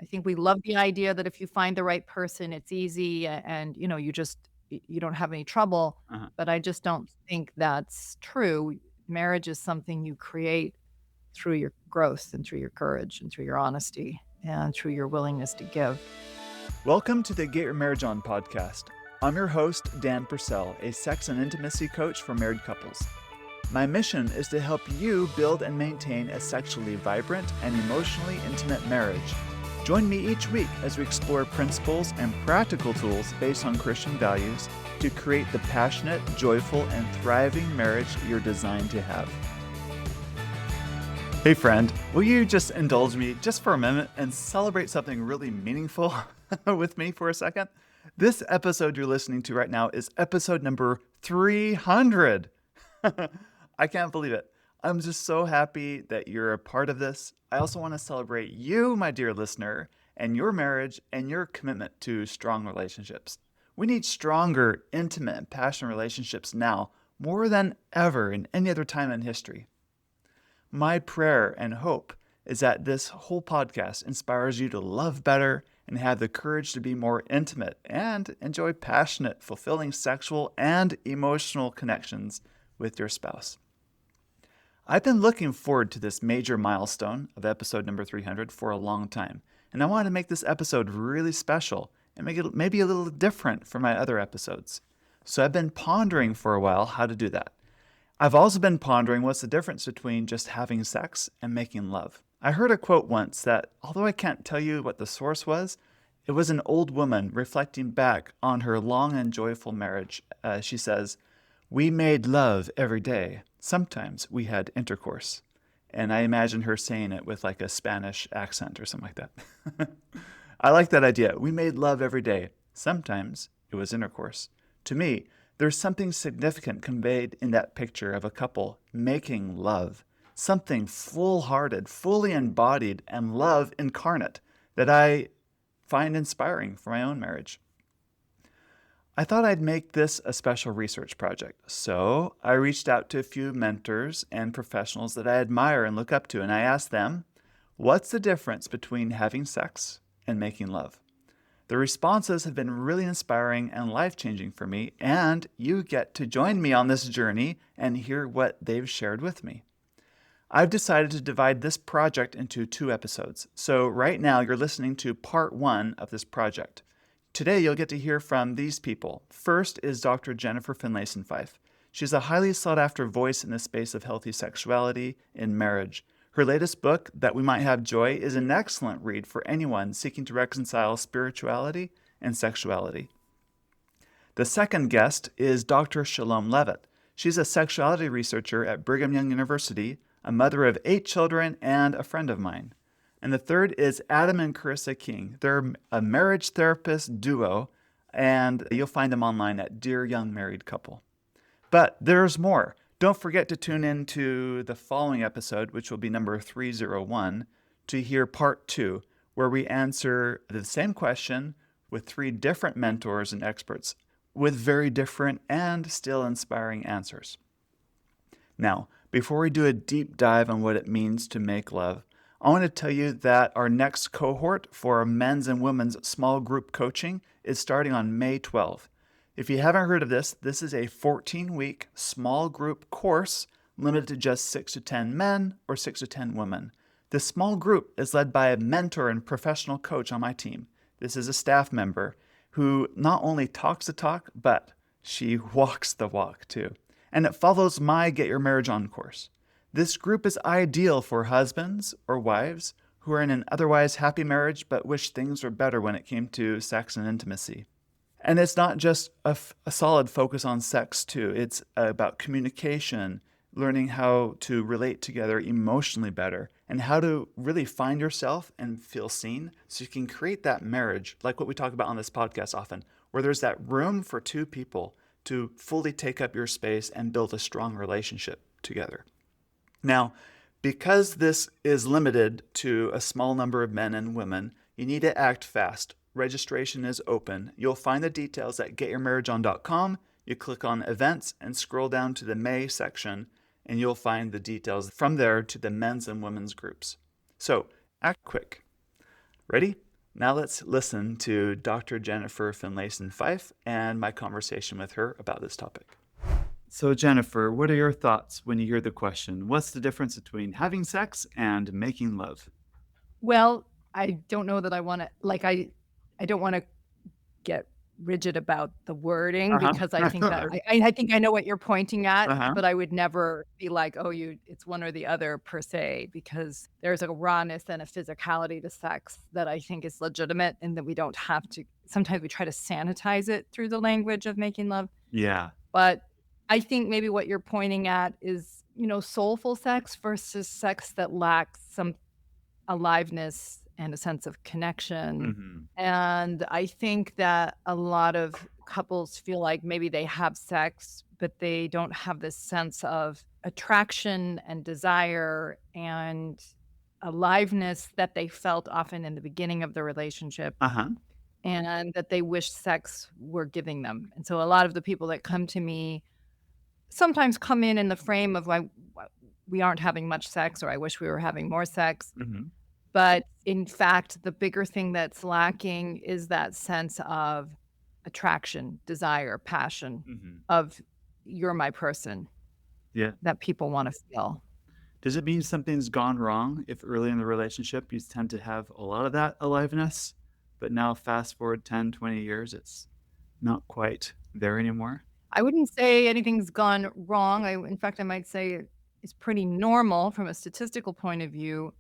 I think we love the idea that if you find the right person, it's easy and, you don't have any trouble, Uh-huh. but I just don't think that's true. Marriage is something you create through your growth and through your courage and through your honesty and through your willingness to give. Welcome to the Get Your Marriage On podcast. I'm your host, Dan Purcell, a sex and intimacy coach for married couples. My mission is to help you build and maintain a sexually vibrant and emotionally intimate marriage. Join me each week as we explore principles and practical tools based on Christian values to create the passionate, joyful, and thriving marriage you're designed to have. Hey friend, will you just indulge me just for a minute and celebrate something really meaningful with me for a second? This episode you're listening to right now is episode number 300. I can't believe it. I'm just so happy that you're a part of this. I also want to celebrate you, my dear listener, and your marriage and your commitment to strong relationships. We need stronger, intimate, and passionate relationships now more than ever in any other time in history. My prayer and hope is that this whole podcast inspires you to love better and have the courage to be more intimate and enjoy passionate, fulfilling sexual and emotional connections with your spouse. I've been looking forward to this major milestone of episode number 300 for a long time, and I wanted to make this episode really special and make it maybe a little different from my other episodes. So I've been pondering for a while how to do that. I've also been pondering what's the difference between just having sex and making love. I heard a quote once that, although I can't tell you what the source was, it was an old woman reflecting back on her long and joyful marriage. She says, "We made love every day. Sometimes we had intercourse." And I imagine her saying it with like a Spanish accent or something like that. I like that idea. We made love every day. Sometimes it was intercourse. To me, there's something significant conveyed in that picture of a couple making love, something full-hearted, fully embodied, and love incarnate that I find inspiring for my own marriage. I thought I'd make this a special research project, so I reached out to a few mentors and professionals that I admire and look up to, and I asked them, what's the difference between having sex and making love? The responses have been really inspiring and life-changing for me, and you get to join me on this journey and hear what they've shared with me. I've decided to divide this project into 2 episodes. So right now you're listening to part 1 of this project. Today you'll get to hear from these people. First is Dr. Jennifer Finlayson-Fife. She's a highly sought-after voice in the space of healthy sexuality in marriage. Her latest book, That We Might Have Joy, is an excellent read for anyone seeking to reconcile spirituality and sexuality. The second guest is Dr. Shalom Levitt. She's a sexuality researcher at Brigham Young University, a mother of 8 children, and a friend of mine. And the third is Adam and Carissa King. They're a marriage therapist duo, and you'll find them online at Dear Young Married Couple. But there's more. Don't forget to tune in to the following episode, which will be number 301, to hear part 2, where we answer the same question with 3 different mentors and experts with very different and still inspiring answers. Now, before we do a deep dive on what it means to make love, I want to tell you that our next cohort for men's and women's small group coaching is starting on May 12th. If you haven't heard of this, this is a 14-week small group course limited to just 6 to 10 men or 6 to 10 women. This small group is led by a mentor and professional coach on my team. This is a staff member who not only talks the talk, but she walks the walk too. And it follows my Get Your Marriage On course. This group is ideal for husbands or wives who are in an otherwise happy marriage but wish things were better when it came to sex and intimacy. And it's not just a solid focus on sex too. It's about communication, learning how to relate together emotionally better, and how to really find yourself and feel seen so you can create that marriage, like what we talk about on this podcast often, where there's that room for 2 people to fully take up your space and build a strong relationship together. Now, because this is limited to a small number of men and women, you need to act fast. Registration is open. You'll find the details at getyourmarriageon.com. You click on events and scroll down to the May section, and you'll find the details from there to the men's and women's groups. So act quick. Ready? Now let's listen to Dr. Jennifer Finlayson-Fife and my conversation with her about this topic. So, Jennifer, what are your thoughts when you hear the question, what's the difference between having sex and making love? Well, I don't know that I wanna I don't wanna get rigid about the wording because I think that Uh-huh. I think I know what you're pointing at, Uh-huh. but I would never be like, "Oh, it's one or the other per se," because there's a rawness and a physicality to sex that I think is legitimate and that we don't have to sometimes we try to sanitize it through the language of making love, Yeah. but I think maybe what you're pointing at is, soulful sex versus sex that lacks some aliveness and a sense of connection. Mhm. And I think that a lot of couples feel like maybe they have sex, but they don't have this sense of attraction and desire and aliveness that they felt often in the beginning of the relationship Uh-huh. and that they wish sex were giving them. And so a lot of the people that come to me sometimes come in the frame of like, we aren't having much sex, or I wish we were having more sex. Mhm. But in fact, the bigger thing that's lacking is that sense of attraction, desire, passion Mhm. of "you're my person" Yeah. that people wanna feel. Does it mean something's gone wrong if early in the relationship you tend to have a lot of that aliveness, but now fast forward 10, 20 years, it's not quite there anymore? I wouldn't say anything's gone wrong. In fact, I might say it's pretty normal from a statistical point of view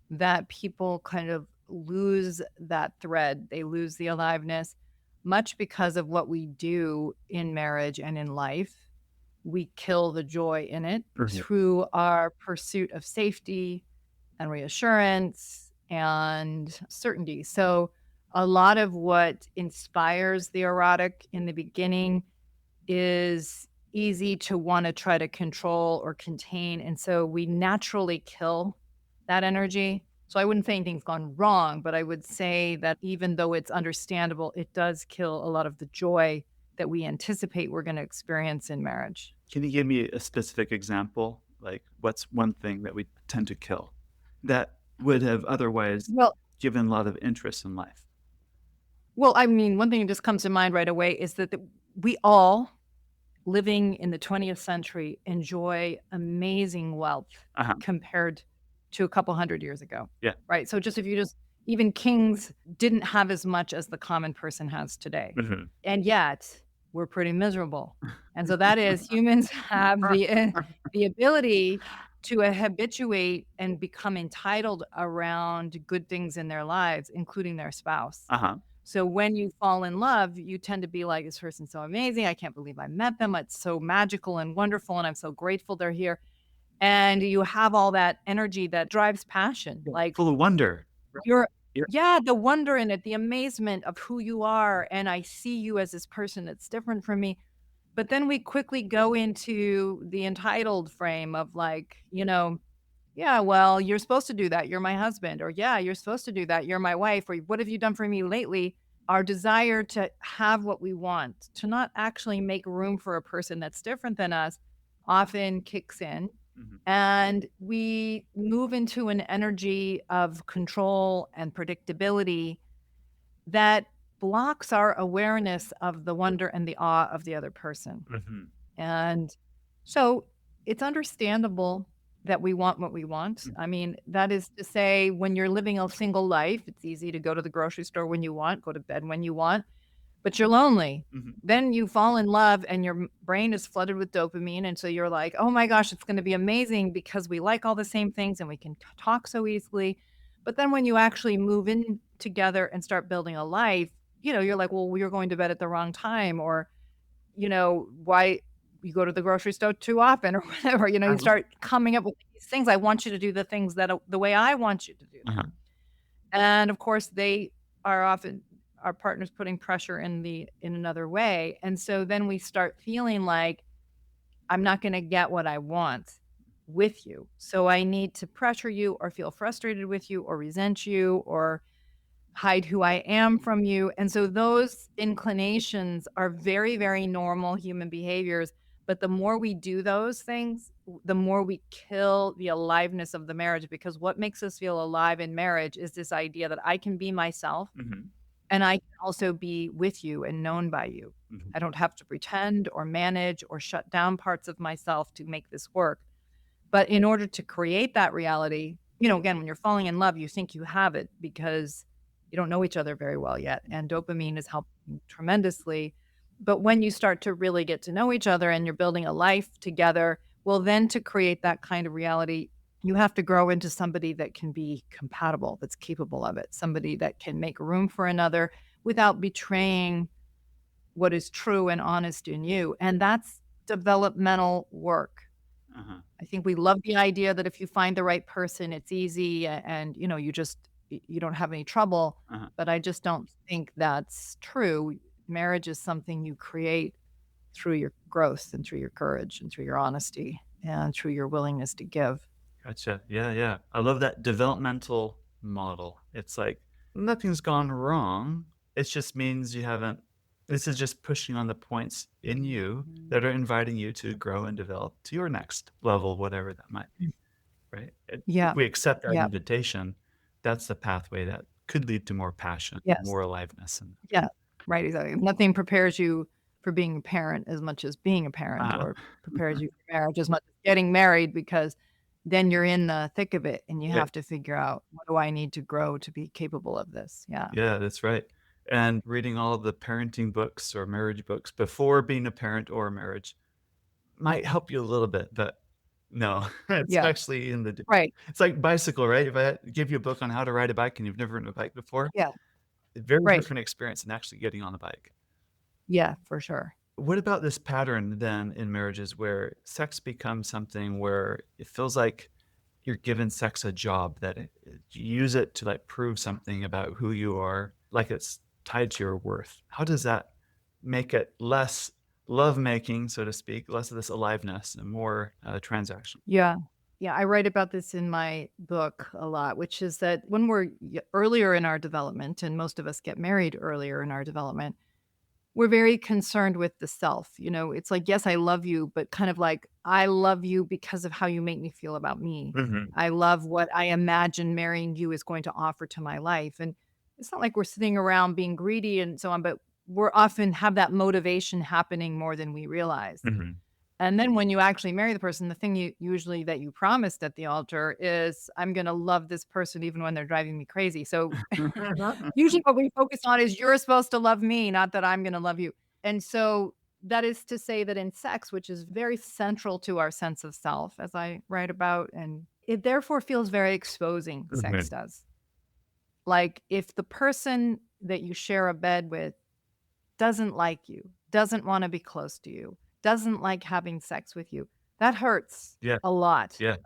that people kind of lose that thread. They lose the aliveness, much because of what we do in marriage and in life. We kill the joy in it Mhm. through our pursuit of safety and reassurance and certainty. So, a lot of what inspires the erotic in the beginning is easy to want to try to control or contain. And so we naturally kill that energy. So I wouldn't say anything's gone wrong, but I would say that even though it's understandable, it does kill a lot of the joy that we anticipate we're going to experience in marriage. Can you give me a specific example? Like, what's one thing that we tend to kill that would have otherwise Well, given a lot of interest in life? I mean, one thing that just comes to mind right away is that we all living in the 20th century enjoy amazing wealth Uh-huh. compared to a couple hundred years ago, Yeah. right? So just if you just even kings didn't have as much as the common person has today. Mhm. And yet, we're pretty miserable. And so that is humans have the ability to habituate and become entitled around good things in their lives, including their spouse. Uh-huh. So when you fall in love, you tend to be like, "This person's so amazing. I can't believe I met them. It's so magical and wonderful, and I'm so grateful they're here." And you have all that energy that drives passion. Yeah. Like, Full of wonder. Right. you're You're yeah, the wonder in it, the amazement of who you are, and I see you as this person that's different from me. But then we quickly go into the entitled frame of like, "Yeah, well, you're supposed to do that. You're my husband." Or, "Yeah, you're supposed to do that. You're my wife." Or, "What have you done for me lately?" Our desire to have what we want, to not actually make room for a person that's different than us often kicks in, Mhm. and we move into an energy of control and predictability that blocks our awareness of the wonder and the awe of the other person. Mhm. And so it's understandable that we want what we want. Mm. I mean, that is to say, when you're living a single life, it's easy to go to the grocery store when you want, go to bed when you want, but you're lonely. Mhm. Then you fall in love and your brain is flooded with dopamine. And so you're like, oh my gosh, it's going to be amazing because we like all the same things and we can talk so easily. But then when you actually move in together and start building a life, you're like, well, you're going to bed at the wrong time, or why you go to the grocery store too often or whatever, you Uh-huh. start coming up with these things. I want you to do the things that the way I want you to do them. Uh-huh. And of course, they are often our partners putting pressure in another way. And so then we start feeling like I'm not going to get what I want with you. So I need to pressure you or feel frustrated with you or resent you or hide who I am from you. And so those inclinations are very, very normal human behaviors, But the more we do those things, the more we kill the aliveness of the marriage, because what makes us feel alive in marriage is this idea that I can be myself Mhm. and I can also be with you and known by you. Mhm. I don't have to pretend or manage or shut down parts of myself to make this work. But in order to create that reality, again, when you're falling in love, you think you have it because you don't know each other very well yet, and dopamine is helping tremendously. But when you start to really get to know each other and you're building a life together, well, then to create that kind of reality, you have to grow into somebody that can be compatible, that's capable of it, somebody that can make room for another without betraying what is true and honest in you, and that's developmental work. Uh-huh. I think we love the idea that if you find the right person, it's easy and, you don't have any trouble, Uh-huh. but I just don't think that's true. Marriage is something you create through your growth and through your courage and through your honesty and through your willingness to give. Gotcha. Yeah, yeah. I love that developmental model. It's like nothing's gone wrong. It just means you haven't this is just pushing on the points in you that are inviting you to grow and develop to your next level, whatever that might be, right? If Yeah. we accept that Yeah. invitation, that's the pathway that could lead to more passion, Yes. more aliveness, and Yeah. Right, exactly. Nothing prepares you for being a parent as much as being a parent, uh, or prepares you for marriage as much as getting married, because then you're in the thick of it and you yeah, have to figure out, "What do I need to grow to be capable of this?" Yeah. yeah, that's right. And reading all of the parenting books or marriage books before being a parent or a marriage might help you a little bit, but no, it's Yeah. actually in the Right. it's like bicycle, right? If I give you a book on how to ride a bike and you've never ridden a bike before, Yeah. a very Right. different experience than actually getting on the bike. Yeah, for sure. What about this pattern then in marriages where sex becomes something where it feels like you're giving sex a job that you use it to like prove something about who you are, like it's tied to your worth? How does that make it less lovemaking, so to speak, less of this aliveness and more transaction? Yeah. Yeah, I write about this in my book a lot, which is that when we're earlier in our development, and most of us get married earlier in our development, we're very concerned with the self. It's like, yes, I love you, but kind of like, I love you because of how you make me feel about me. Mhm. I love what I imagine marrying you is going to offer to my life. And it's not like we're sitting around being greedy and so on, but we're often have that motivation happening more than we realize. Mhm. And then when you actually marry the person, the thing that you promised at the altar is, I'm going to love this person even when they're driving me crazy. So usually what we focus on is, you're supposed to love me, not that I'm gonna love you. And so that is to say that in sex, which is very central to our sense of self, as I write about, and it therefore feels very exposing, sex Mhm. does. Like, if the person that you share a bed with doesn't like you, doesn't wanna be close to you, doesn't like having sex with you, that hurts Yeah, a lot. yeah.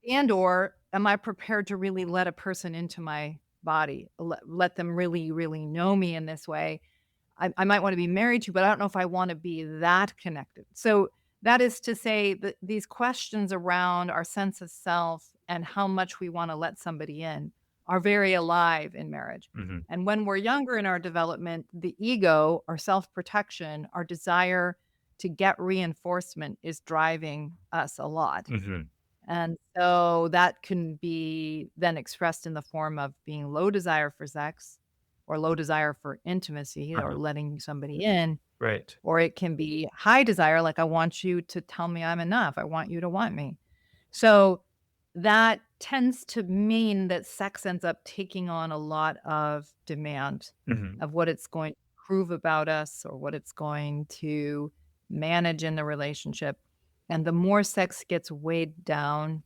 And or am I prepared to really let a person into my body, let them really, really know me in this way? I might wanna be married to, but I don't know if I wanna be that connected. So, that is to say that these questions around our sense of self and how much we wanna let somebody in are very alive in marriage. Mhm. And when we're younger in our development, the ego, our self-protection, our desire to get reinforcement is driving us a lot. Mhm. And so that can be then expressed in the form of being low desire for sex, or low desire for intimacy, or Uh-huh. letting somebody in, Right. or it can be high desire, like, I want you to tell me I'm enough. I want you to want me. So that tends to mean that sex ends up taking on a lot of demand Mhm. of what it's going to prove about us, or what it's going to manage in the relationship. And the more sex gets weighed down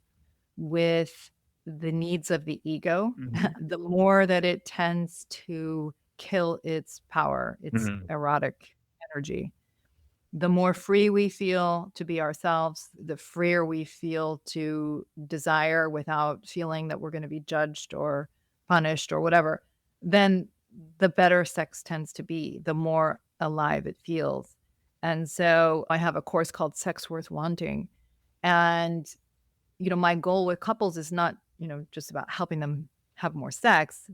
with the needs of the ego, Mhm. the more that it tends to kill its power, its Mhm. erotic energy. The more free we feel to be ourselves, the freer we feel to desire without feeling that we're gonna be judged or punished or whatever, then the better sex tends to be, the more alive it feels. And so I have a course called Sex Worth Wanting, and my goal with couples is not, just about helping them have more sex.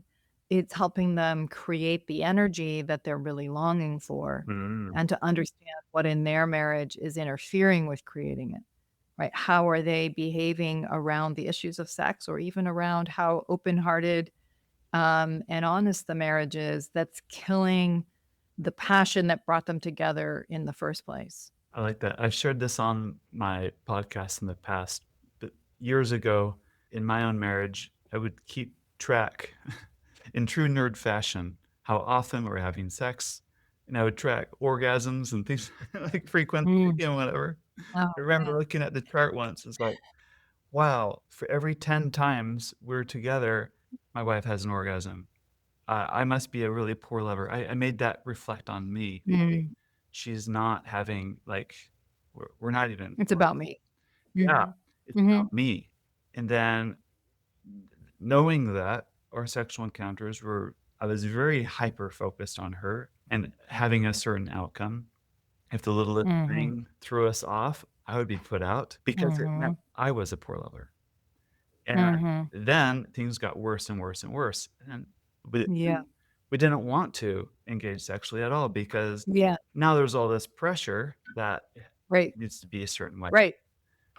It's helping them create the energy that they're really longing for Mm. and to understand what in their marriage is interfering with creating it, right? How are they behaving around the issues of sex or even around how open-hearted, and honest the marriage is that's killing the passion that brought them together in the first place. I like that. I've shared this on my podcast in the past, but years ago in my own marriage, I would keep track in true nerd fashion how often we're having sex, and I would track orgasms and things like frequency Mm. and whatever. Oh, I remember man. looking at the chart once, it's like, wow, for every 10 times we're together, my wife has an orgasm. I must be a really poor lover. I made that reflect on me. Maybe Mm. she's not having like we're not even It's about me. yeah, Mhm. it's Mhm. about me. And then knowing that our sexual encounters were I was very hyper focused on her and having a certain outcome. If the littlest Mhm. thing threw us off, I would be put out because it meant Mhm. I was a poor lover. And Mhm. then things got worse and worse and worse, and we Yeah. we didn't want to engage sexually at all because Yeah. now there's all this pressure that it Right. needs to be a certain way. Right.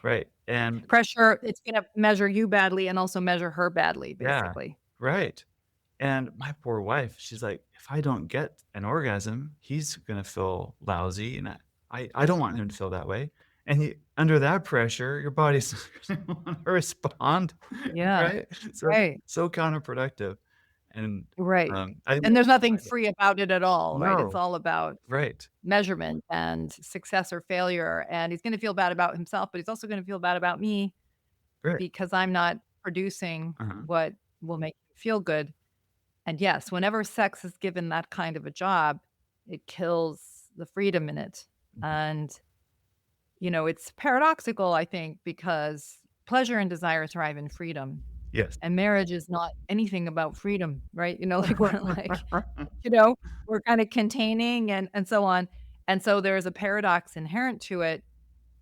Right, and Pressure, it's gonna measure you badly and also measure her badly, yeah, basically. right, and my poor wife, she's like, "If I don't get an orgasm, he's gonna feel lousy," and I don't want him to feel that way, and you under that pressure, your body's gonna wanna respond, Yeah. right? Right. So counterproductive, and, Right. I And there's nothing realized free about it at all, right? It's no, all about right, measurement and success or failure, and he's gonna feel bad about himself, but he's also gonna feel bad about me right, because I'm not producing uh-huh, what will make him feel good. And yes, whenever sex is given that kind of a job, it kills the freedom in it. mhm, And, it's paradoxical, I think, because pleasure and desire thrive in freedom. yes. And marriage is not anything about freedom, right? Like we're like, you know, we're kind of containing and so on. And so there's a paradox inherent to it,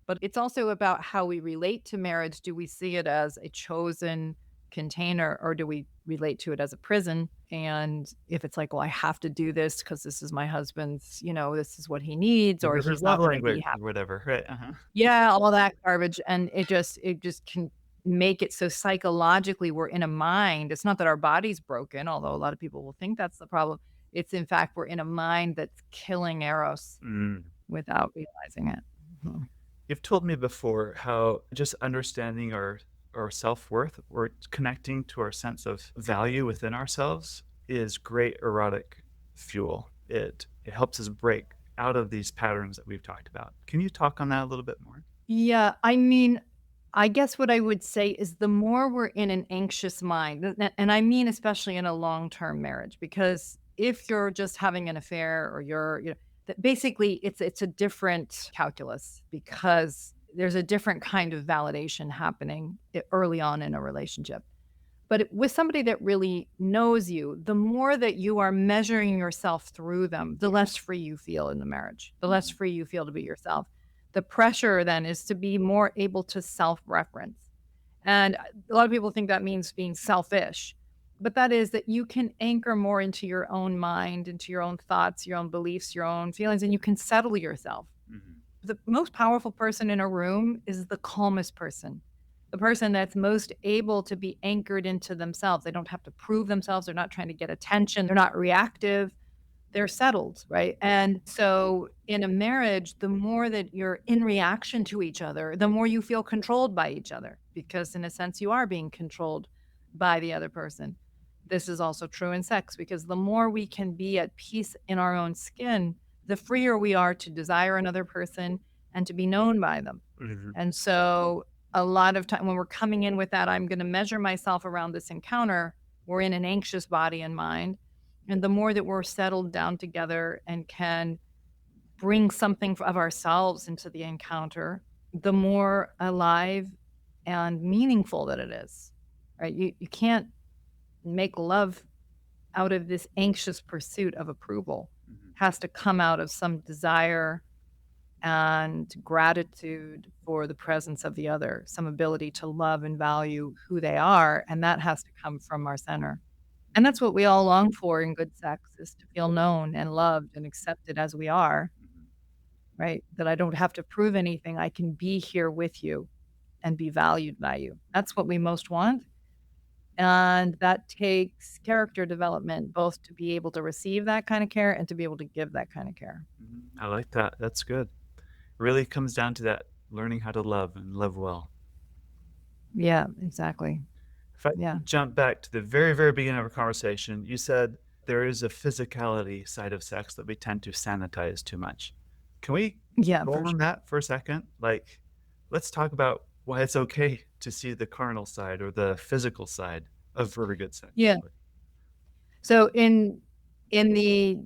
but it's also about how we relate to marriage. Do we see it as a chosen container or do we relate to it as a prison? And if it's like, well, I have to do this because this is my husband's, this is what he needs, or Because he's there's love not going to be language happy. or whatever, right, uh-huh. Yeah, all that garbage. And it just can make it so psychologically we're in a mind. It's not that our body's broken, although a lot of people will think that's the problem. It's in fact we're in a mind that's killing eros Mm. without realizing it. Mhm. You've told me before how just understanding our self-worth or connecting to our sense of value within ourselves is great erotic fuel. It helps us break out of these patterns that we've talked about. Can you talk on that a little bit more? Yeah, I mean, I guess what I would say is the more we're in an anxious mind, and I mean especially in a long-term marriage, because if you're just having an affair or that basically it's a different calculus because there's a different kind of validation happening early on in a relationship. But with somebody that really knows you, the more that you are measuring yourself through them, the less free you feel in the marriage, the less Mhm. free you feel to be yourself. The pressure then is to be more able to self reference. And a lot of people think that means being selfish, but that is that you can anchor more into your own mind, into your own thoughts, your own beliefs, your own feelings, and you can settle yourself. Mhm. The most powerful person in a room is the calmest person, the person that's most able to be anchored into themselves. They don't have to prove themselves. They're not trying to get attention. They're not reactive. They're settled, right? And so in a marriage, the more that you're in reaction to each other, the more you feel controlled by each other, because in a sense, you are being controlled by the other person. This is also true in sex because the more we can be at peace in our own skin, the freer we are to desire another person and to be known by them. Mhm. And so a lot of time when we're coming in with that, I'm going to measure myself around this encounter, we're in an anxious body and mind. And the more that we're settled down together and can bring something of ourselves into the encounter, the more alive and meaningful that it is. Right? You can't make love out of this anxious pursuit of approval. Mhm. Has to come out of some desire and gratitude for the presence of the other, some ability to love and value who they are, and that has to come from our center. And that's what we all long for in good sex, is to feel known and loved and accepted as we are, Mhm. right? That I don't have to prove anything. I can be here with you and be valued by you. That's what we most want. And that takes character development, both to be able to receive that kind of care and to be able to give that kind of care. I like that. That's good. Really comes down to that learning how to love and love well. Yeah, exactly. If I Yeah. jump back to the very, very beginning of our conversation, you said there is a physicality side of sex that we tend to sanitize too much. Can we Yeah, go for on sure. that for a second? Like, let's talk about why it's okay to see the carnal side or the physical side of really good sex. Yeah. So in the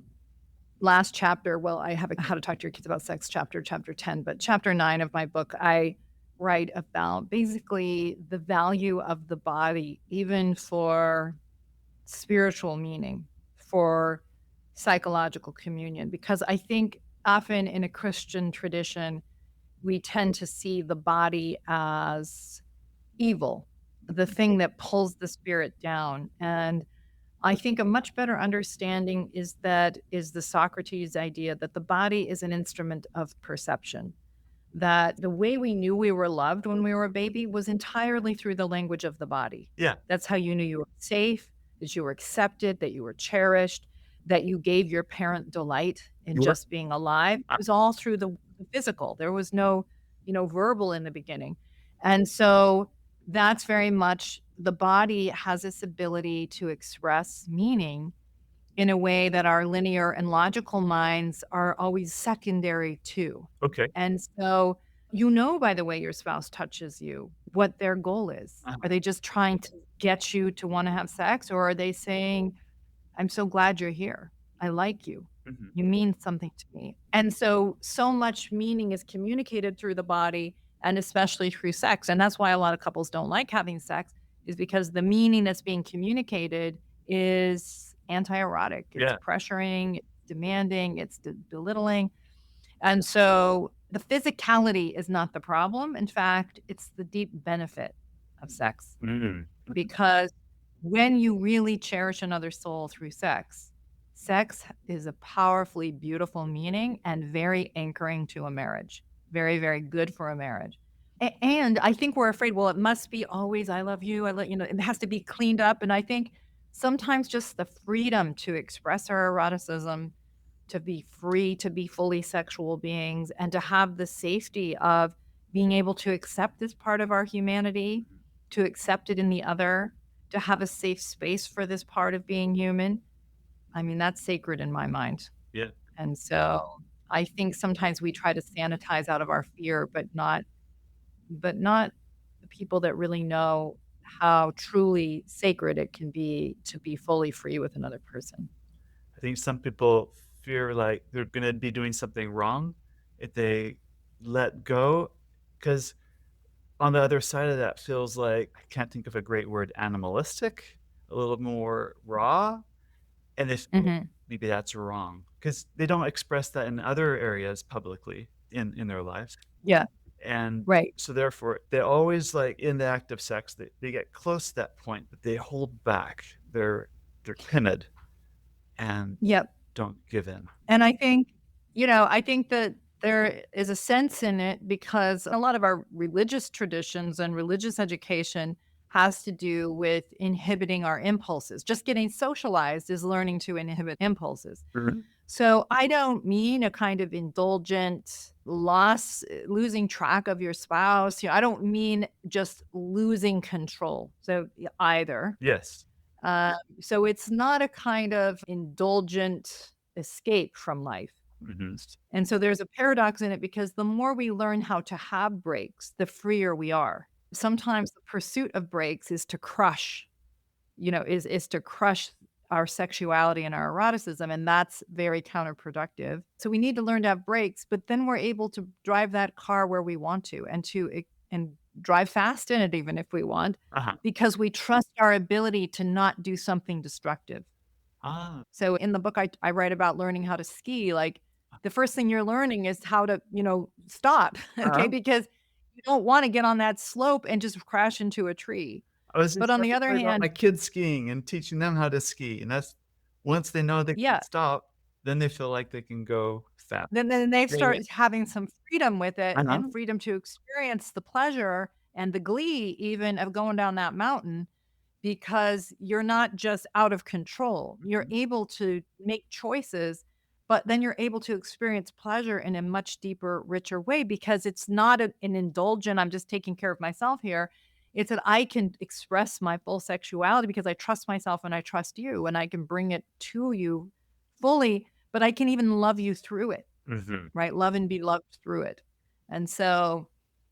last chapter, well, I have a How to Talk to Your Kids About Sex chapter, chapter 10, but chapter 9 of my book, I write about basically the value of the body, even for spiritual meaning, for psychological communion, because I think often in a Christian tradition, we tend to see the body as evil, the thing that pulls the spirit down. And I think a much better understanding is the Socrates idea that the body is an instrument of perception, that the way we knew we were loved when we were a baby was entirely through the language of the body. Yeah. That's how you knew you were safe, that you were accepted, that you were cherished, that you gave your parent delight in You were? just being alive. It was all through the physical. There was no, verbal in the beginning. And so that's very much the body has this ability to express meaning in a way that our linear and logical minds are always secondary to. Okay. And so, by the way your spouse touches you, what their goal is. Uh-huh. Are they just trying to get you to want to have sex, or are they saying, I'm so glad you're here. I like you. Mhm. You mean something to me. And so, so much meaning is communicated through the body and especially through sex. And that's why a lot of couples don't like having sex, is because the meaning that's being communicated is anti-erotic. It's Yeah. pressuring, it's demanding, it's belittling. And so the physicality is not the problem. In fact, it's the deep benefit of sex. Mm. Because when you really cherish another soul through sex, sex is a powerfully beautiful meaning and very anchoring to a marriage. Very, very good for a marriage. And I think we're afraid, well, it must be always, I love you. It has to be cleaned up. And I think sometimes just the freedom to express our eroticism, to be free, to be fully sexual beings, and to have the safety of being able to accept this part of our humanity, to accept it in the other, to have a safe space for this part of being human. I mean, that's sacred in my mind. Yeah. And so I think sometimes we try to sanitize out of our fear, but not the people that really know how truly sacred it can be to be fully free with another person. I think some people fear like they're gonna be doing something wrong if they let go, because on the other side of that feels like I can't think of a great word, animalistic, a little more raw, and if Mhm. maybe that's wrong because they don't express that in other areas publicly in their lives, Yeah, and right. so therefore, they always, like, in the act of sex, they get close to that point, but they hold back. They're timid and Yep. don't give in. And I think that there is a sense in it because a lot of our religious traditions and religious education has to do with inhibiting our impulses. Just getting socialized is learning to inhibit impulses. Mhm. So I don't mean a kind of indulgent loss, losing track of your spouse. I don't mean just losing control. So either. Yes. So it's not a kind of indulgent escape from life. Mhm. And so there's a paradox in it because the more we learn how to have breaks, the freer we are. Sometimes the pursuit of breaks is to crush, is to crush our sexuality and our eroticism, and that's very counterproductive. So we need to learn to have breaks, but then we're able to drive that car where we want to and drive fast in it even if we want, Uh-huh. because we trust our ability to not do something destructive. Ah. So in the book, I write about learning how to ski. Like the first thing you're learning is how to, stop, okay? Uh-huh. Because you don't want to get on that slope and just crash into a tree. I was But on the other worried about my hand, kids skiing and teaching them how to ski, and that's once they know they can yeah, stop, then they feel like they can go fast. then they Yeah, yeah. start having some freedom with it I and know. freedom to experience the pleasure and the glee even of going down that mountain because you're not just out of control. You're Mhm, able to make choices, but then you're able to experience pleasure in a much deeper, richer way because it's not an indulgent, I'm just taking care of myself here. It's that I can express my full sexuality because I trust myself and I trust you and I can bring it to you fully, but I can even love you through it, mhm. right? Love and be loved through it. And so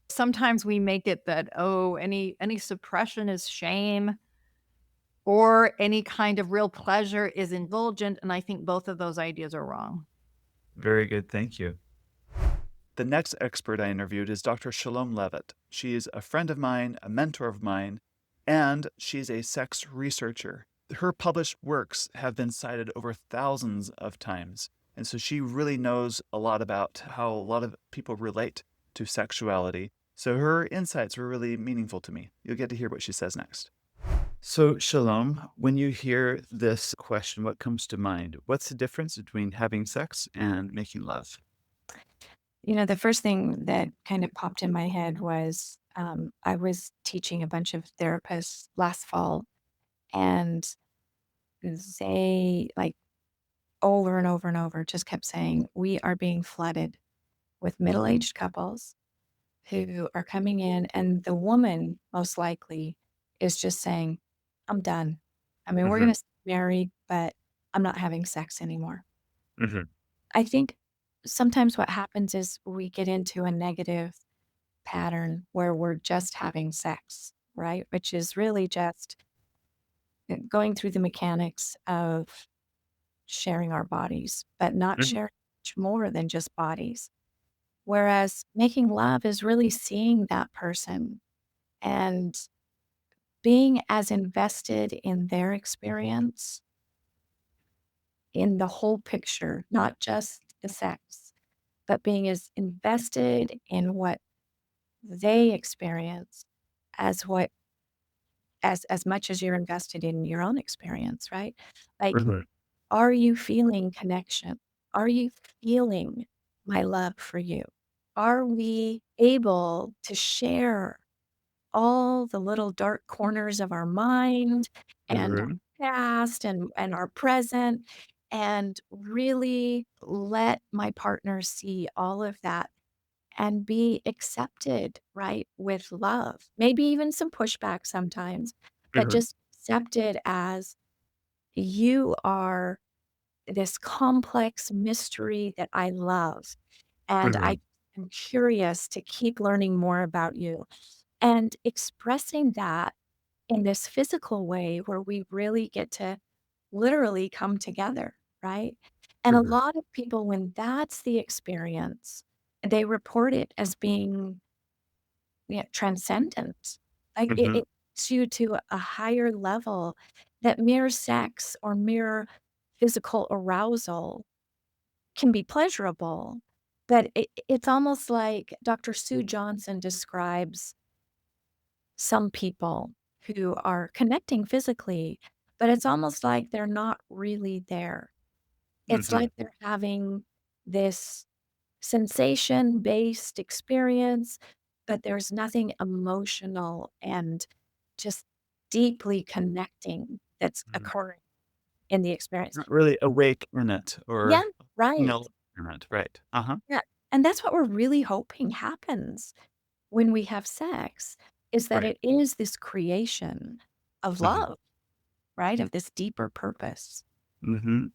sometimes we make it that, oh, any suppression is shame or any kind of real pleasure is indulgent, and I think both of those ideas are wrong. Very good, thank you. The next expert I interviewed is Dr. Shalom Levitt. She is a friend of mine, a mentor of mine, and she's a sex researcher. Her published works have been cited over thousands of times. And so she really knows a lot about how a lot of people relate to sexuality. So her insights were really meaningful to me. You'll get to hear what she says next. So, Shalom, when you hear this question, what comes to mind? What's the difference between having sex and making love? The first thing that kind of popped in my head was I was teaching a bunch of therapists last fall, and they like over and over and over just kept saying, we are being flooded with middle aged couples who are coming in, and the woman most likely is just saying, I'm done. I mean, we're Hmm. going to get married, but I'm not having sex anymore. Hmm. I think sometimes what happens is we get into a negative pattern where we're just having sex, right? Which is really just going through the mechanics of sharing our bodies, but not Hmm. sharing much more than just bodies. Whereas making love is really seeing that person and being as invested in their experience in the whole picture, not just the sex, but being as invested in what they experience as what as much as you're invested in your own experience, right? Like, Hmm. are you feeling connection? Are you feeling my love for you? Are we able to share all the little dark corners of our mind and our Hmm. past and our present and really let my partner see all of that and be accepted, right, with love. Maybe even some pushback sometimes, but Hmm. just accepted as you are this complex mystery that I love. And Hmm. I am curious to keep learning more about you and expressing that in this physical way where we really get to literally come together, right? And a Hmm. lot of people, when that's the experience, they report it as being transcendent. Like Hmm. it takes you to a higher level that mere sex or mere physical arousal can be pleasurable. But it's almost like Dr. Sue Johnson describes some people who are connecting physically, but it's almost like they're not really there. It's Hmm. like they're having this sensation-based experience, but there's nothing emotional and just deeply connecting that's Hmm. occurring in the experience. Not really awake in it Yeah, or, right. in it, right. Uh-huh. Yeah, and that's what we're really hoping happens when we have sex, is that Right. it is this creation of Mhm. love, right? Of this deeper purpose. Mhm.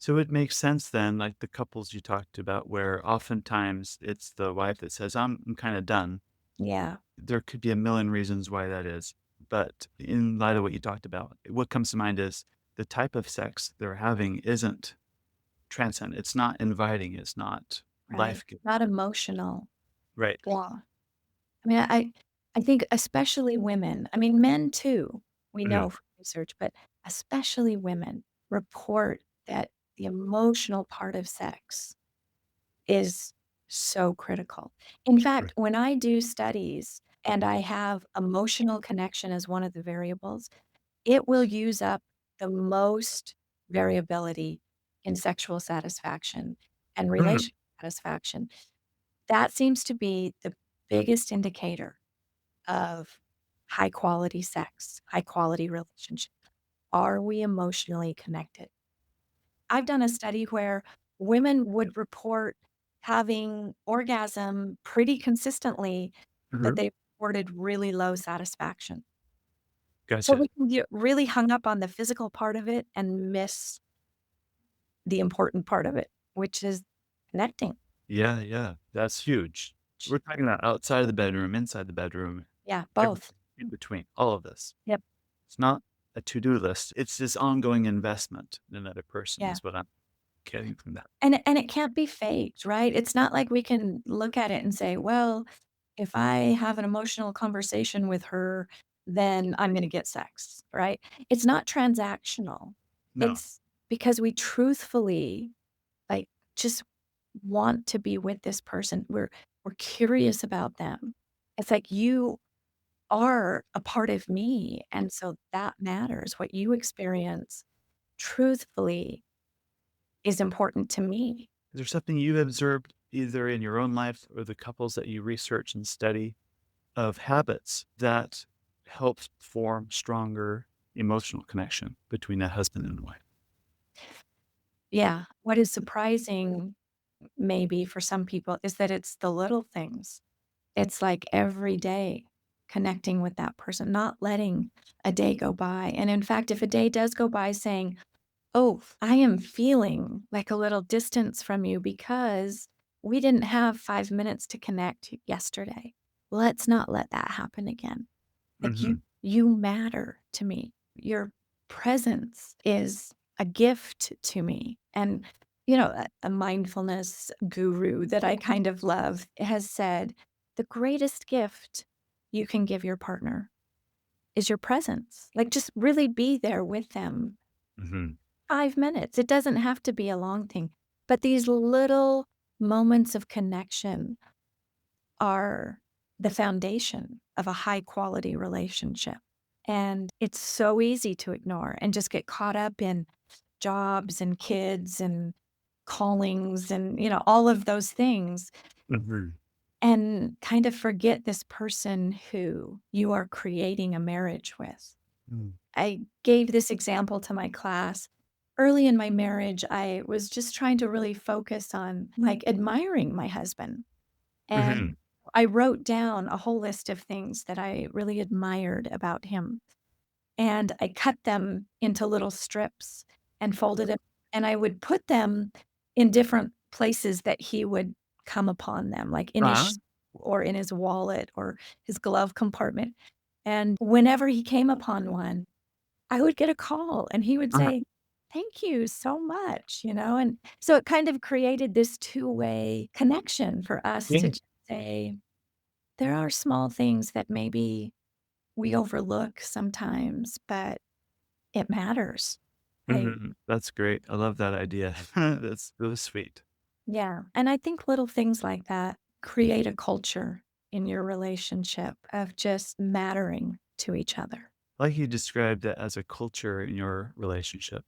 So it makes sense then, like the couples you talked about where oftentimes it's the wife that says, I'm kinda done." Yeah, There could be a million reasons why that is, but in light of what you talked about, what comes to mind is the type of sex they're having isn't transcendent, it's not inviting, it's not right. life-giving. Not emotional. Right. Yeah. I mean, I think especially women, I mean, men too, we Mhm. know from research, but especially women report that the emotional part of sex is so critical. In Right. fact, when I do studies and I have emotional connection as one of the variables, it will use up the most variability in sexual satisfaction and Mm. relational satisfaction. That seems to be the biggest indicator of high quality sex, high quality relationship. Are we emotionally connected? I've done a study where women would report having orgasm pretty consistently, but Mhm. they reported really low satisfaction. So Gotcha. we can get really hung up on the physical part of it and miss the important part of it, which is connecting. Yeah, yeah. That's huge. We're talking about outside of the bedroom, inside the bedroom, Yeah, everything both. in between, all of this. Yep. It's not a to-do list. It's this ongoing investment in another person Yeah. is what I'm getting from that. And it can't be faked, right? It's not like we can look at it and say, "Well, if I have an emotional conversation with her, then I'm gonna get sex," right? It's not transactional. No. It's because we truthfully, like, just want to be with this person. We're curious about them. It's like you are a part of me, and so that matters. What you experience truthfully is important to me. Is there something you've observed either in your own life or the couples that you research and study of habits that help form stronger emotional connection between a husband and a wife? Yeah. What is surprising maybe for some people is that it's the little things. It's like every day connecting with that person, not letting a day go by. And in fact, if a day does go by saying, "Oh, I am feeling like a little distance from you because we didn't have 5 minutes to connect yesterday. Let's not let that happen again." Like Mhm. you matter to me. Your presence is a gift to me. And a mindfulness guru that I kind of love has said, the greatest gift you can give your partner is your presence. Like just really be there with them. Mhm. 5 minutes. It doesn't have to be a long thing, but these little moments of connection are the foundation of a high quality relationship. And it's so easy to ignore and just get caught up in jobs and kids and callings and, all of those things Mhm. and kind of forget this person who you are creating a marriage with. Mm. I gave this example to my class. Early in my marriage, I was just trying to really focus on like admiring my husband. And Mhm. I wrote down a whole list of things that I really admired about him. And I cut them into little strips and folded it. And I would put them in different places that he would come upon them, like in his Uh-huh. or in his wallet or his glove compartment. And whenever he came upon one, I would get a call and he would Uh-huh. say, "Thank you so much," And so it kind of created this two-way connection for us Yeah. to just say, there are small things that maybe we overlook sometimes, but it matters. Right? Mhm. That's great. I love that idea. That's really sweet. Yeah. And I think little things like that create a culture in your relationship of just mattering to each other. Like you described that as a culture in your relationship.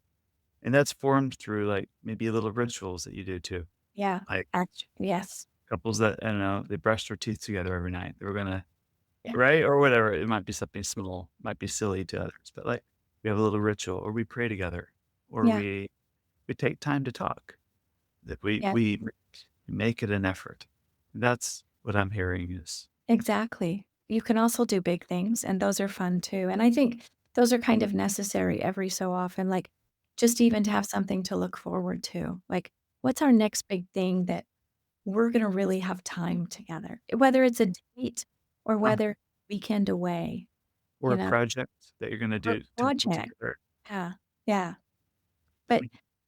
And that's formed through like maybe little rituals that you do too. Yeah. Like Yes. couples that, I don't know, they brush their teeth together every night. They were gonna, Yeah. right? Or whatever. It might be something small, might be silly to others, but like we have a little ritual or we pray together or Yeah. we take time to talk. That Yeah. we make it an effort. That's what I'm hearing is Exactly. You can also do big things, and those are fun too. And I think those are kind of necessary every so often, like just even to have something to look forward to. Like, what's our next big thing that we're going to really have time together? Whether it's a date or uh, whether weekend away, or a project that you're gonna or do project. together. Yeah. Yeah. But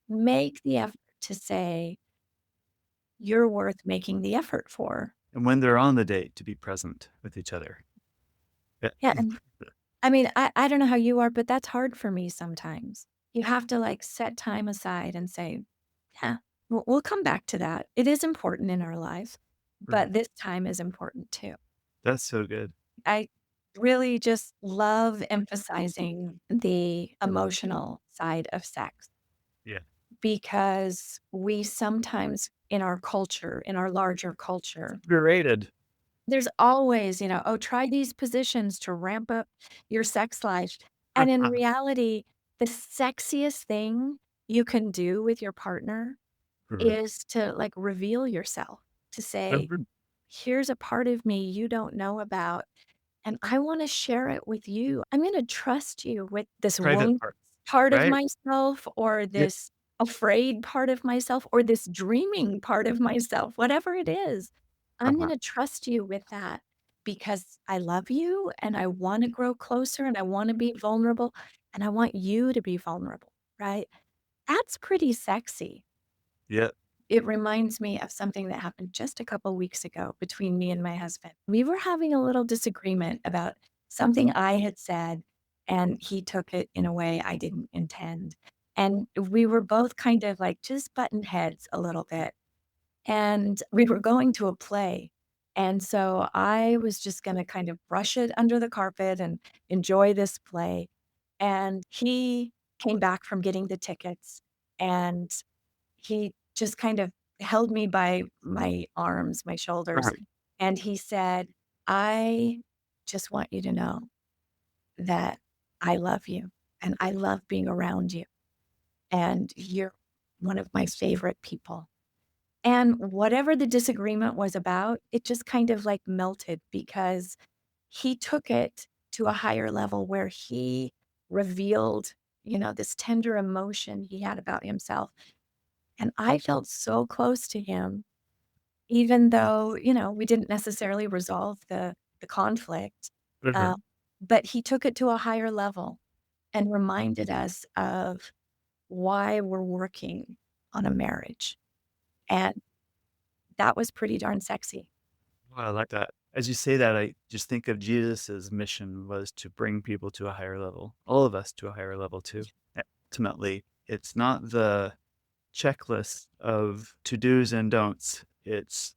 make the effort to say you're worth making the effort for. And when they're on the date to be present with each other. Yeah. Yeah. And I mean, I don't know how you are, but that's hard for me sometimes. You have to, like, set time aside and say, "Yeah, we'll come back to that. It is important in our lives, Mhm. but this time is important too." That's so good. I really just love emphasizing the emotional side of sex Yeah. because we sometimes in our culture, in our larger culture, Berated. there's always, oh, try these positions to ramp up your sex life. And in reality, the sexiest thing you can do with your partner is to like reveal yourself, to say, here's a part of me you don't know about. And I want to share it with you. I'm going to trust you with this Private one parts, part of right? myself, or Yeah. this afraid part of myself, or this dreaming part of myself, whatever it is. I'm going Uh-huh. to trust you with that because I love you and I want to grow closer and I want to be vulnerable and I want you to be vulnerable, right? That's pretty sexy. Yeah. It reminds me of something that happened just a couple weeks ago between me and my husband. We were having a little disagreement about something I had said, and he took it in a way I didn't intend. And we were both kind of like just button heads a little bit. And we were going to a play. And so I was just going to kind of brush it under the carpet and enjoy this play. And he came back from getting the tickets and he just kind of held me by my arms, my shoulders, Right. and he said, "I just want you to know that I love you and I love being around you, and you're one of my favorite people." And whatever the disagreement was about, it just kind of like melted because he took it to a higher level where he revealed, this tender emotion he had about himself. And I felt so close to him, even though, we didn't necessarily resolve the conflict. Mhm. Uh, but he took it to a higher level and reminded us of why we're working on a marriage. And that was pretty darn sexy. Oh, I like that. As you say that, I just think of Jesus's mission was to bring people to a higher level, all of us to a higher level too. Ultimately, it's not the checklist of to-dos and don'ts. It's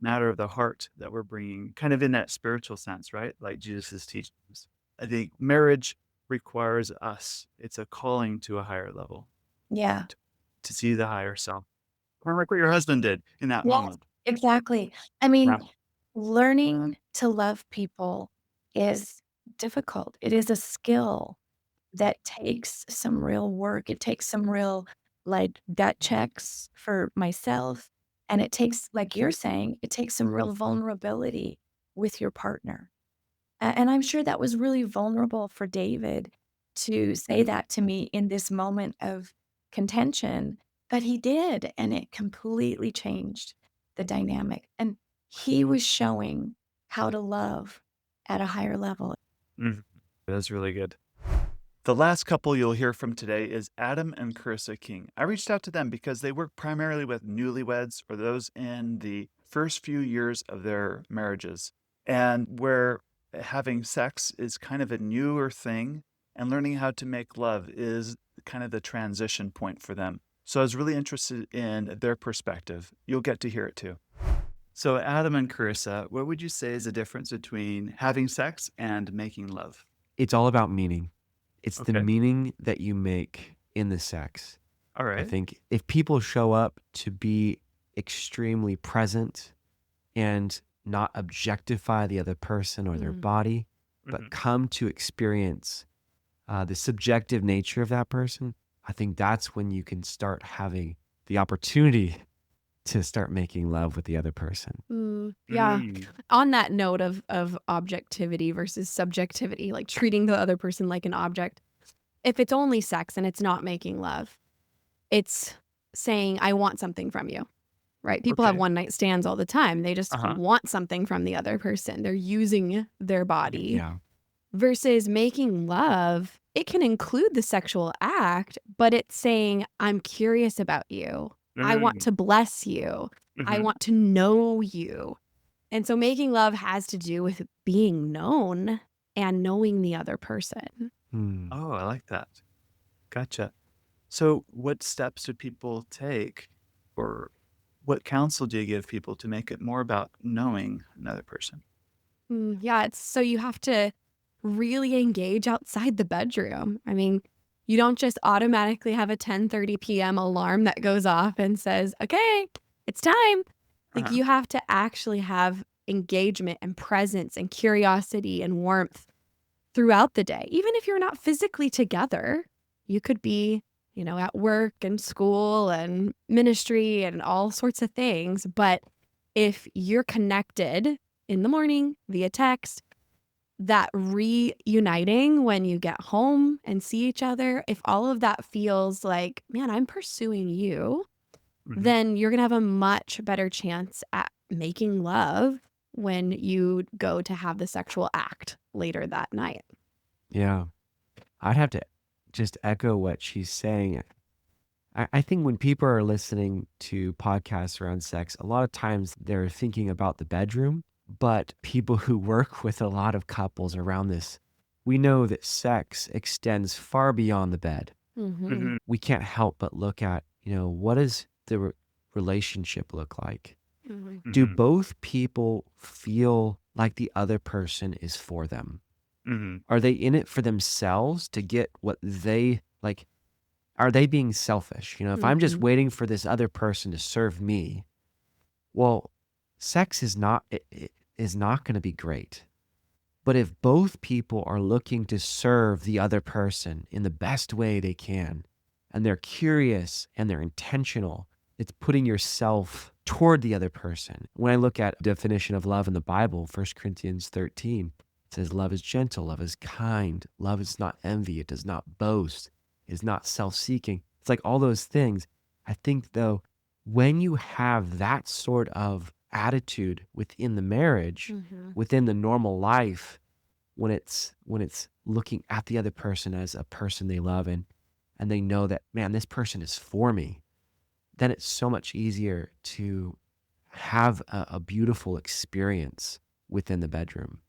matter of the heart that we're bringing, kind of in that spiritual sense, right? Like Jesus's teachings. I think marriage requires us. It's a calling to a higher level, Yeah. to, to see the higher self. Kind of like what your husband did in that Yes, moment. exactly. I mean, Yeah. learning to love people is difficult. It is a skill that takes some real work. It takes some real, like, gut checks for myself, and it takes, like you're saying, it takes some real vulnerability with your partner. And I'm sure that was really vulnerable for David to say that to me in this moment of contention, but he did, and it completely changed the dynamic. And he was showing how to love at a higher level. Mhm. That's really good. The last couple you'll hear from today is Adam and Carissa King. I reached out to them because they work primarily with newlyweds or those in the first few years of their marriages, and where having sex is kind of a newer thing, and learning how to make love is kind of the transition point for them. So I was really interested in their perspective. You'll get to hear it too. So, Adam and Carissa, what would you say is the difference between having sex and making love? It's all about meaning. It's the Okay. meaning that you make in the sex. All I right. think if people show up to be extremely present and not objectify the other person or their Mm. body, but Mhm. come to experience the subjective nature of that person, I think that's when you can start having the opportunity to start making love with the other person. Yeah. Mm. On that note of objectivity versus subjectivity, like treating the other person like an object, if it's only sex and it's not making love, it's saying, I want something from you, right? People have Okay. one night stands all the time. They just Uh-huh. want something from the other person. They're using their body Yeah. versus making love. It can include the sexual act, but it's saying, I'm curious about you. I want Mm. to bless you. I Mhm. want to know you. And so making love has to do with being known and knowing the other person. Hmm. Oh, I like that. Gotcha. So, what steps do people take, or what counsel do you give people to make it more about knowing another person? Yeah, it's so you have to really engage outside the bedroom. I mean, you don't just automatically have a 10:30 p.m. alarm that goes off and says, "Okay, it's time." Like Uh-huh. you have to actually have engagement and presence and curiosity and warmth throughout the day. Even if you're not physically together, you could be, at work and school and ministry and all sorts of things, but if you're connected in the morning via text, that reuniting when you get home and see each other, if all of that feels like, man, I'm pursuing you, Mhm. then you're going to have a much better chance at making love when you go to have the sexual act later that night. Yeah. I'd have to just echo what she's saying. I think when people are listening to podcasts around sex, a lot of times they're thinking about the bedroom, but people who work with a lot of couples around this, we know that sex extends far beyond the bed. Mm-hmm. We can't help but look at, what does the relationship look like? Mm-hmm. Do Mhm. both people feel like the other person is for them? Mhm. Are they in it for themselves to get what they like? Are they being selfish? If I'm just Mm-hmm. waiting for this other person to serve me, well, sex is not going to be great. But if both people are looking to serve the other person in the best way they can, and they're curious and they're intentional, it's putting yourself toward the other person. When I look at definition of love in the Bible, 1 Corinthians 13, it says love is gentle, love is kind, love is not envy, it does not boast, it is not self-seeking. It's like all those things. I think though, when you have that sort of attitude within the marriage, Mm-hmm. within the normal life, when it's looking at the other person as a person they love, and they know that, man, this person is for me, then it's so much easier to have a beautiful experience within the bedroom.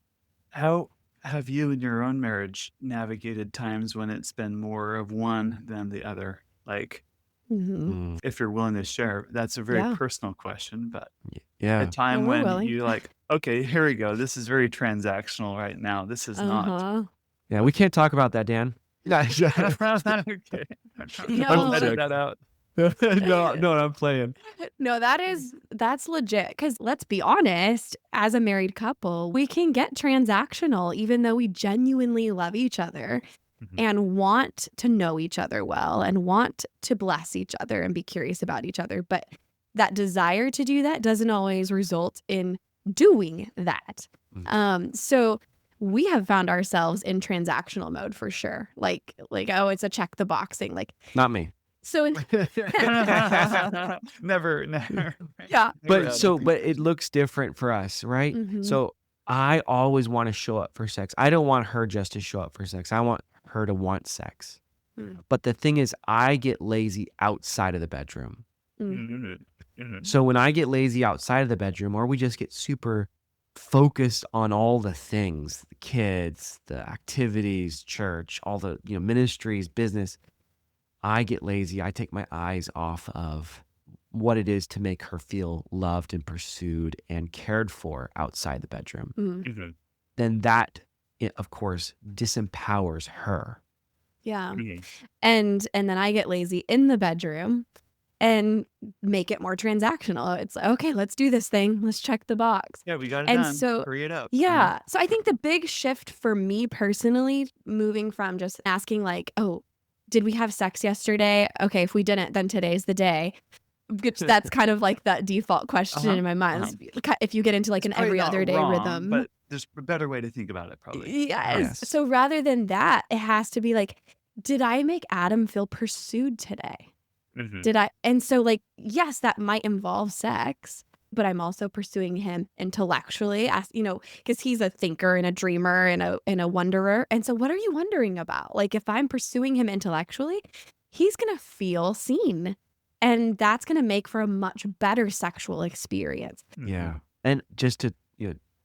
How have you in your own marriage navigated times when it's been more of one than the other? Like, Mm-hmm. Mm, if you're willing to share, that's a very Yeah. personal question, but a yeah. time We're when willing. you like, okay, here we go. This is very transactional right now. This is not. Uh-huh. Yeah, we can't talk about that, Dan. No, Okay. I'm No. Edit joking. that out. No, I'm playing. No, that's legit. Because let's be honest, as a married couple, we can get transactional even though we genuinely love each other Mhm. and want to know each other well and want to bless each other and be curious about each other. But that desire to do that doesn't always result in doing that. So we have found ourselves in transactional mode for sure. Like, oh, it's a check the box thing. Like, Not me. so Never. yeah. Never But had but it looks different for us, right? Mm-hmm. So I always want to show up for sex. I don't want her just to show up for sex. I want her to want sex. Mm. But the thing is, I get lazy outside of the bedroom. Mhm. So when I get lazy outside of the bedroom, or we just get super focused on all the things, the kids, the activities, church, all the, ministries, business, I get lazy. I take my eyes off of what it is to make her feel loved and pursued and cared for outside the bedroom. Mm. Then that, of course, disempowers her. Yeah. Mhm. And then I get lazy in the bedroom and make it more transactional. It's like, okay, let's do this thing. Let's check the box. Yeah, we got it And done. so, Hurry it up. yeah. So I think the big shift for me personally, moving from just asking like, oh, did we have sex yesterday? Okay, if we didn't, then today's the day. Which that's kind of like that default question Uh-huh, in my mind. If you get into like It's an probably every not other day wrong, rhythm. but there's a better way to think about it, probably. Yes. Yes. So rather than that, it has to be like, did I make Adam feel pursued today? Mhm. Did I? And so like, yes, that might involve sex, but I'm also pursuing him intellectually, as because he's a thinker and a dreamer and a wonderer. And so what are you wondering about? Like if I'm pursuing him intellectually, he's going to feel seen. And that's going to make for a much better sexual experience. Yeah. And just to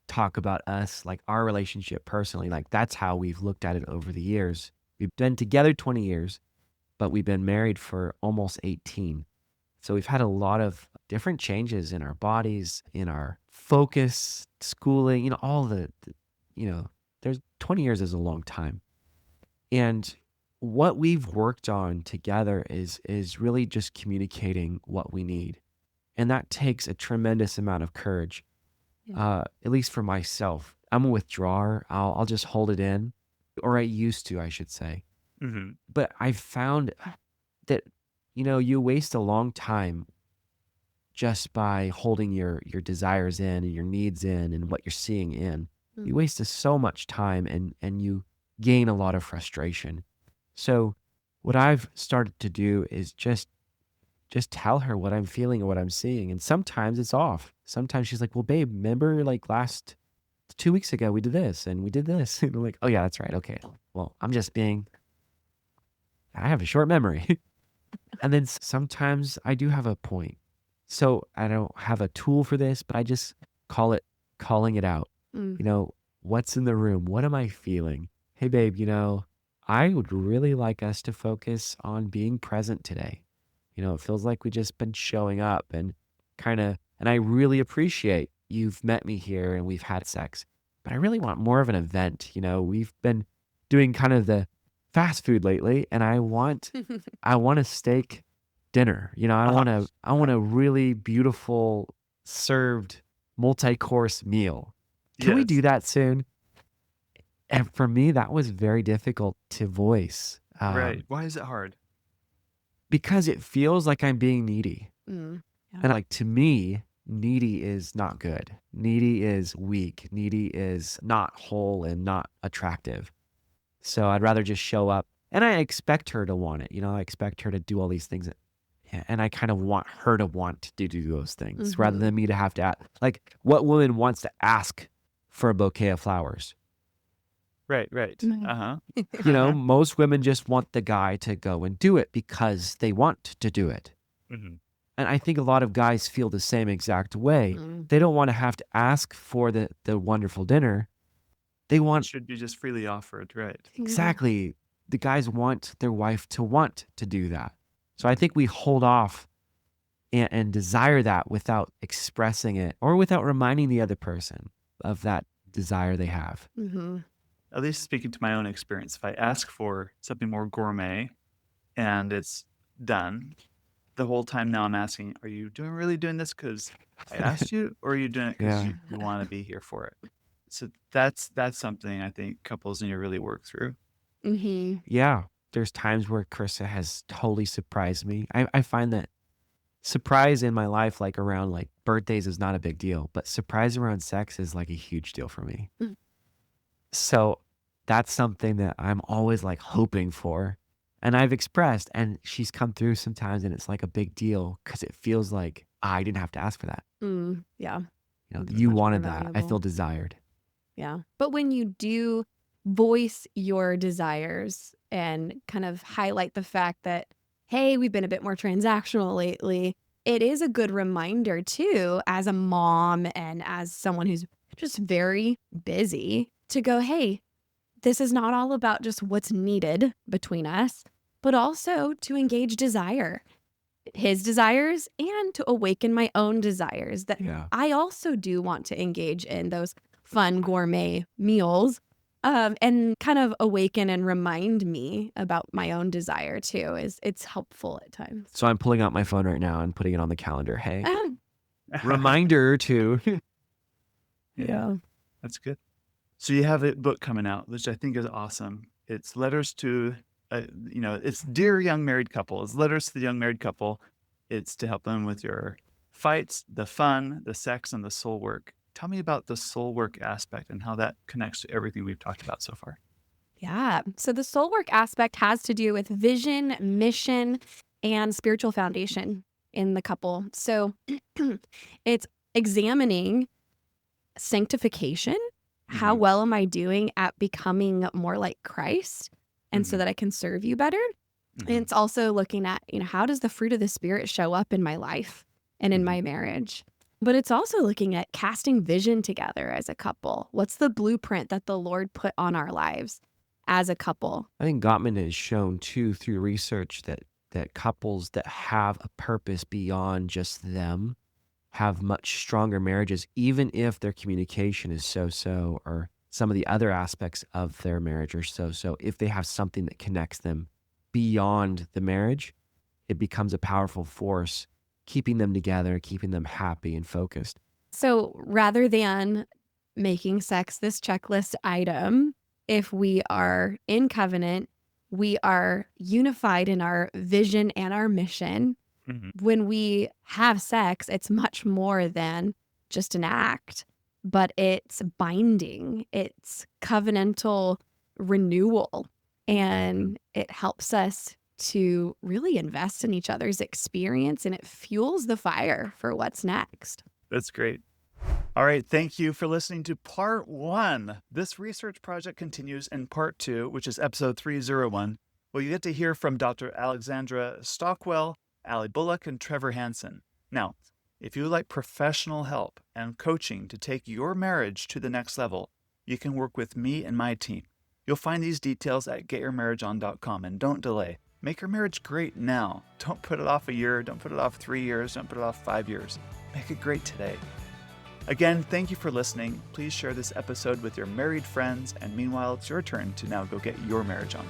talk about us, like our relationship personally, like that's how we've looked at it over the years. We've been together 20 years, but we've been married for almost 18. So we've had a lot of different changes in our bodies, in our focus, schooling, all there's 20 years is a long time. And what we've worked on together is really just communicating what we need. And that takes a tremendous amount of courage. At least for myself. I'm a withdrawer. I'll just hold it in, or I used to, I should say. Mm-hmm. But I found that, you waste a long time just by holding your desires in and your needs in and what you're seeing in. You waste so much time and you gain a lot of frustration. So what I've started to do is just tell her what I'm feeling and what I'm seeing. And sometimes it's off. Sometimes she's like, well, babe, remember like last 2 weeks ago, we did this and we did this. And I'm like, oh yeah, that's right. Okay. Well, I have a short memory. And then sometimes I do have a point. So I don't have a tool for this, but I just calling it out. What's in the room? What am I feeling? Hey, babe, I would really like us to focus on being present today. It feels like we just been showing up and and I really appreciate you've met me here and we've had sex, but I really want more of an event. We've been doing kind of the fast food lately and I want a steak dinner. I want a really beautiful served multi-course meal. Can we do that soon? And for me, that was very difficult to voice. Right. Why is it hard? Because it feels like I'm being needy. Yeah. And like to me, needy is not good. Needy is weak. Needy is not whole and not attractive. So I'd rather just show up. And I expect her to want it. I expect her to do all these things. And I kind of want her to want to do those things rather than me to have to ask. Like, what woman wants to ask for a bouquet of flowers? Right. Mhm. Most women just want the guy to go and do it because they want to do it. Mm-hmm. And I think a lot of guys feel the same exact way. They don't want to have to ask for the wonderful dinner. They It want, should be just freely offered, right? exactly, the guys want their wife to want to do that. So I think we hold off and desire that without expressing it or without reminding the other person of that desire they have. At least speaking to my own experience, if I ask for something more gourmet and it's done, the whole time now I'm asking, are you really doing this because I asked you, or are you doing it because Yeah. you want to be here for it? So that's something I think couples need to really work through. Yeah. There's times where Carissa has totally surprised me. I find that surprise in my life, like around like birthdays, is not a big deal, but surprise around sex is like a huge deal for me. So that's something that I'm always like hoping for. And I've expressed, and she's come through sometimes, and it's like a big deal because it feels like I didn't have to ask for that. Yeah. It's You much more wanted that. I valuable. feel desired. Yeah. But when you do voice your desires and kind of highlight the fact that, hey, we've been a bit more transactional lately, it is a good reminder too, as a mom and as someone who's just very busy, to go, hey, this is not all about just what's needed between us, but also to engage desire, his desires, and to awaken my own desires that Yeah. I also do want to engage in those fun gourmet meals, and kind of awaken and remind me about my own desire too. It's helpful at times. So I'm pulling out my phone right now and putting it on the calendar. Hey, Um, reminder to. yeah. That's good. So you have a book coming out, which I think is awesome. It's letters to, it's dear young married couple. It's letters to the young married couple. It's to help them with your fights, the fun, the sex, and the soul work. Tell me about the soul work aspect and how that connects to everything we've talked about so far. Yeah. So the soul work aspect has to do with vision, mission, and spiritual foundation in the couple. So it's examining sanctification. How Mhm. well am I doing at becoming more like Christ? And so Mhm. that I can serve you better. And Mhm. it's also looking at, how does the fruit of the Spirit show up in my life and in Mhm. my marriage? But it's also looking at casting vision together as a couple. What's the blueprint that the Lord put on our lives as a couple? I think Gottman has shown too through research that that couples that have a purpose beyond just them have much stronger marriages, even if their communication is so-so, or some of the other aspects of their marriage are so-so. If they have something that connects them beyond the marriage, it becomes a powerful force, keeping them together, keeping them happy and focused. So rather than making sex this checklist item, if we are in covenant, we are unified in our vision and our mission. When we have sex, it's much more than just an act, but it's binding, it's covenantal renewal, and it helps us to really invest in each other's experience, and it fuels the fire for what's next. That's great. All right. Thank you for listening to part 1. This research project continues in part 2, which is episode 301, where you get to hear from Dr. Alexandra Stockwell, Ali Bullock, and Trevor Hansen. Now, if you would like professional help and coaching to take your marriage to the next level, you can work with me and my team. You'll find these details at getyourmarriageon.com, and don't delay. Make your marriage great now. Don't put it off a year. Don't put it off 3 years. Don't put it off 5 years. Make it great today. Again, thank you for listening. Please share this episode with your married friends, and meanwhile, it's your turn to now go get your marriage on.